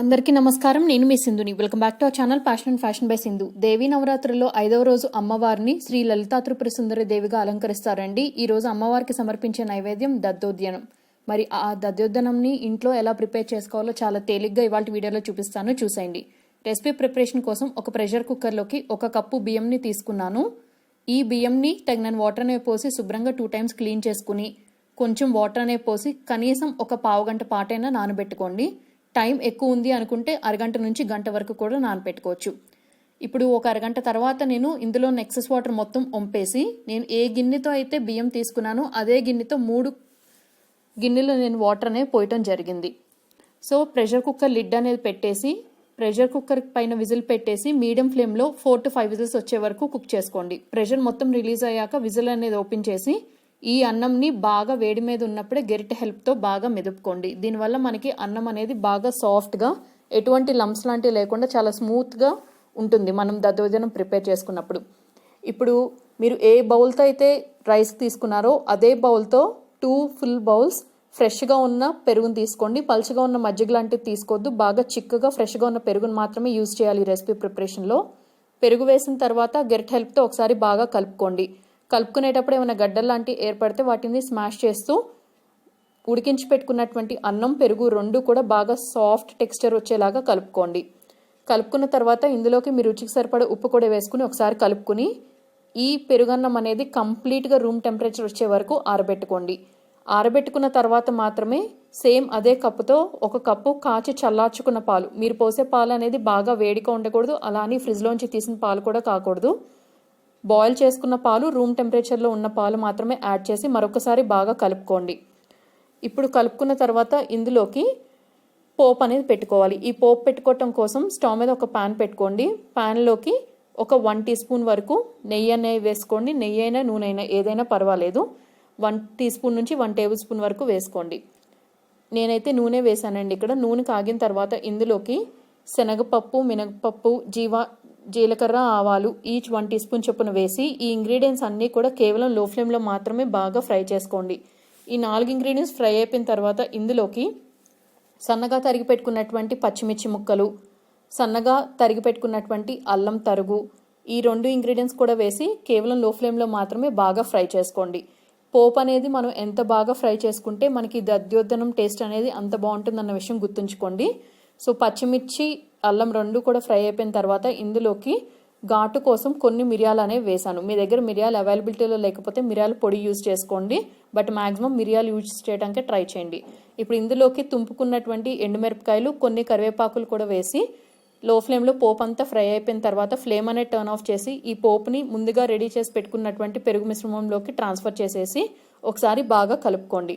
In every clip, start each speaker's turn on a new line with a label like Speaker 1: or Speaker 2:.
Speaker 1: అందరికీ నమస్కారం. నేను మీ సింధుని. Welcome back to our channel passion and fashion by Sindhu. Devi నవరాత్రుల్లో 5వ రోజు అమ్మవారిని శ్రీ లలితా త్రిపుర సుందరి దేవిగా అలంకరిస్తారండి. ఈ రోజు అమ్మవారికి సమర్పించే నైవేద్యం దద్దోద్యనం. మరి ఆ దద్దోద్యనంని ఇంట్లో ఎలా ప్రిపేర్ చేసుకోవాలో చాలా తేలిగ్గా ఇవాళ వీడియోలో చూపిస్తాను, చూసేయండి. రెసిపీ ప్రిపరేషన్ కోసం ఒక ప్రెషర్ కుక్కర్లోకి 1 కప్పు బియ్యంని తీసుకున్నాను. ఈ బియ్యంని తగిన వాటర్ అనేవి పోసి శుభ్రంగా 2 టైమ్స్ క్లీన్ చేసుకుని కొంచెం వాటర్ అనేవి పోసి కనీసం ఒక పావు గంట పాటైనా నానబెట్టుకోండి. టైం ఎక్కువ ఉంది అనుకుంటే అరగంట నుంచి గంట వరకు కూడా నానపెట్టుకోవచ్చు. ఇప్పుడు ఒక అరగంట తర్వాత నేను ఇందులో ఎక్సెస్ వాటర్ మొత్తం వంపేసి నేను ఏ గిన్నెతో అయితే బియ్యం తీసుకున్నానో అదే గిన్నెతో 3 గిన్నెలు నేను వాటర్ అనేది పోయటం జరిగింది. సో ప్రెషర్ కుక్కర్ లిడ్ అనేది పెట్టేసి ప్రెషర్ కుక్కర్ పైన విజిల్ పెట్టేసి మీడియం ఫ్లేమ్లో 4 to 5 విజిల్స్ వచ్చే వరకు కుక్ చేసుకోండి. ప్రెషర్ మొత్తం రిలీజ్ అయ్యాక విజిల్ అనేది ఓపెన్ చేసి ఈ అన్నంని బాగా వేడి మీద ఉన్నప్పుడే గెరిటె హెల్ప్తో బాగా మెదుపుకోండి. దీనివల్ల మనకి అన్నం అనేది బాగా సాఫ్ట్గా, ఎటువంటి లంప్స్ లాంటివి లేకుండా చాలా స్మూత్గా ఉంటుంది మనం దద్దోజనం ప్రిపేర్ చేసుకున్నప్పుడు. ఇప్పుడు మీరు ఏ బౌల్తో అయితే రైస్ తీసుకున్నారో అదే బౌల్తో 2 ఫుల్ బౌల్స్ ఫ్రెష్గా ఉన్న పెరుగును తీసుకోండి. పలుచగా ఉన్న మజ్జిగ లాంటివి తీసుకోవద్దు. బాగా చిక్కగా ఫ్రెష్గా ఉన్న పెరుగును మాత్రమే యూజ్ చేయాలి రెసిపీ ప్రిపరేషన్లో. పెరుగు వేసిన తర్వాత గెరిటె హెల్ప్తో ఒకసారి బాగా కలుపుకోండి. కలుపుకునేటప్పుడు ఏమైనా గడ్డలు లాంటివి ఏర్పడితే వాటిని స్మాష్ చేస్తూ ఉడికించి పెట్టుకున్నటువంటి అన్నం పెరుగు 2 కూడా బాగా సాఫ్ట్ టెక్స్చర్ వచ్చేలాగా కలుపుకోండి. కలుపుకున్న తర్వాత ఇందులోకి మీ రుచికి సరిపడే ఉప్పు కూడా వేసుకుని ఒకసారి కలుపుకుని ఈ పెరుగన్నం అనేది కంప్లీట్గా రూమ్ టెంపరేచర్ వచ్చే వరకు ఆరబెట్టుకోండి. ఆరబెట్టుకున్న తర్వాత మాత్రమే సేమ్ అదే కప్పుతో 1 కప్పు కాచి చల్లార్చుకున్న పాలు, మీరు పోసే పాలు అనేది బాగా వేడిగా ఉండకూడదు, అలానే ఫ్రిడ్జ్లోంచి తీసిన పాలు కూడా కాకూడదు. బాయిల్ చేసుకున్న పాలు, రూమ్ టెంపరేచర్లో ఉన్న పాలు మాత్రమే యాడ్ చేసి మరొకసారి బాగా కలుపుకోండి. ఇప్పుడు కలుపుకున్న తర్వాత ఇందులోకి పోపు అనేది పెట్టుకోవాలి. ఈ పోపు పెట్టుకోవటం కోసం స్టవ్ మీద ఒక ప్యాన్ పెట్టుకోండి. ప్యాన్లోకి ఒక 1 టీ స్పూన్ వరకు నెయ్యి అనేది వేసుకోండి. నెయ్యి అయినా నూనె అయినా ఏదైనా పర్వాలేదు. 1 టీ స్పూన్ నుంచి 1 టేబుల్ స్పూన్ వరకు వేసుకోండి. నేనైతే నూనె వేసానండి. ఇక్కడ నూనె కాగిన తర్వాత ఇందులోకి శనగపప్పు, మినపప్పు, జీలకర్ర, ఆవాలు ఈచ్ 1 టీ స్పూన్ చొప్పున వేసి ఈ ఇంగ్రీడియంట్స్ అన్నీ కూడా కేవలం లో ఫ్లేమ్లో మాత్రమే బాగా ఫ్రై చేసుకోండి. ఈ 4 ఇంగ్రీడియంట్స్ ఫ్రై అయిపోయిన తర్వాత ఇందులోకి సన్నగా తరిగి పెట్టుకున్నటువంటి పచ్చిమిర్చి ముక్కలు, సన్నగా తరిగి పెట్టుకున్నటువంటి అల్లం తరుగు, ఈ 2 ఇంగ్రీడియంట్స్ కూడా వేసి కేవలం లో ఫ్లేమ్లో మాత్రమే బాగా ఫ్రై చేసుకోండి. పోపు అనేది మనం ఎంత బాగా ఫ్రై చేసుకుంటే మనకి దద్దోజనం టేస్ట్ అనేది అంత బాగుంటుందన్న విషయం గుర్తుంచుకోండి. సో పచ్చిమిర్చి, అల్లం 2 కూడా ఫ్రై అయిపోయిన తర్వాత ఇందులోకి ఘాటు కోసం కొన్ని మిరియాలు అనేవి వేసాను. మీ దగ్గర మిరియాలు అవైలబిలిటీలో లేకపోతే మిరియాలు పొడి యూజ్ చేసుకోండి, బట్ మాక్సిమం మిరియాలు యూజ్ చేయడానికి ట్రై చేయండి. ఇప్పుడు ఇందులోకి తుంపుకున్నటువంటి ఎండుమిరపకాయలు, కొన్ని కరివేపాకులు కూడా వేసి లో ఫ్లేమ్లో పోపు అంతా ఫ్రై అయిపోయిన తర్వాత ఫ్లేమ్ అనేది టర్న్ ఆఫ్ చేసి ఈ పోపుని ముందుగా రెడీ చేసి పెట్టుకున్నటువంటి పెరుగు మిశ్రమంలోకి ట్రాన్స్ఫర్ చేసేసి ఒకసారి బాగా కలుపుకోండి.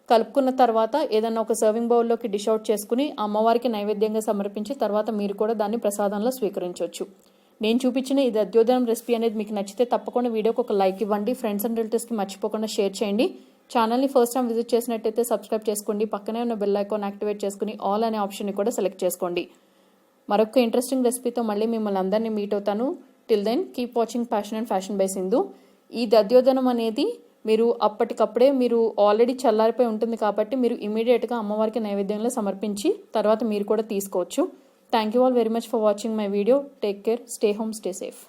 Speaker 1: కలుపుకున్న తర్వాత ఏదైనా ఒక సర్వింగ్ బౌల్లోకి డిష్ అవుట్ చేసుకుని అమ్మవారికి నైవేద్యంగా సమర్పించి తర్వాత మీరు కూడా దాన్ని ప్రసాదంలో స్వీకరించవచ్చు. నేను చూపించిన ఈ దద్దోజనం రెసిపీ అనేది మీకు నచ్చితే తప్పకుండా వీడియోకి ఒక లైక్ ఇవ్వండి. ఫ్రెండ్స్ అండ్ రిలేటివ్స్కి మర్చిపోకుండా షేర్ చేయండి. ఛానల్ని ఫస్ట్ టైం విజిట్ చేసినట్టయితే సబ్స్క్రైబ్ చేసుకోండి. పక్కనే ఉన్న బెల్ ఐకాన్ యాక్టివేట్ చేసుకుని ఆల్ అనే ఆప్షన్ని కూడా సెలెక్ట్ చేసుకోండి. మరొక ఇంట్రెస్టింగ్ రెసిపీతో మళ్ళీ మిమ్మల్ని అందరినీ మీట్ అవుతాను. Till then keep watching passion and fashion by Sindhu. ఈ దద్దోజనం అనేది మీరు అప్పటికప్పుడే మీరు ఆల్రెడీ చల్లారిపోయి ఉంటుంది కాబట్టి మీరు ఇమీడియట్గా అమ్మవారికి నైవేద్యంలో సమర్పించి తర్వాత మీరు కూడా తీసుకోవచ్చు. Thank you all very much for watching my video. Take care, stay home, stay safe.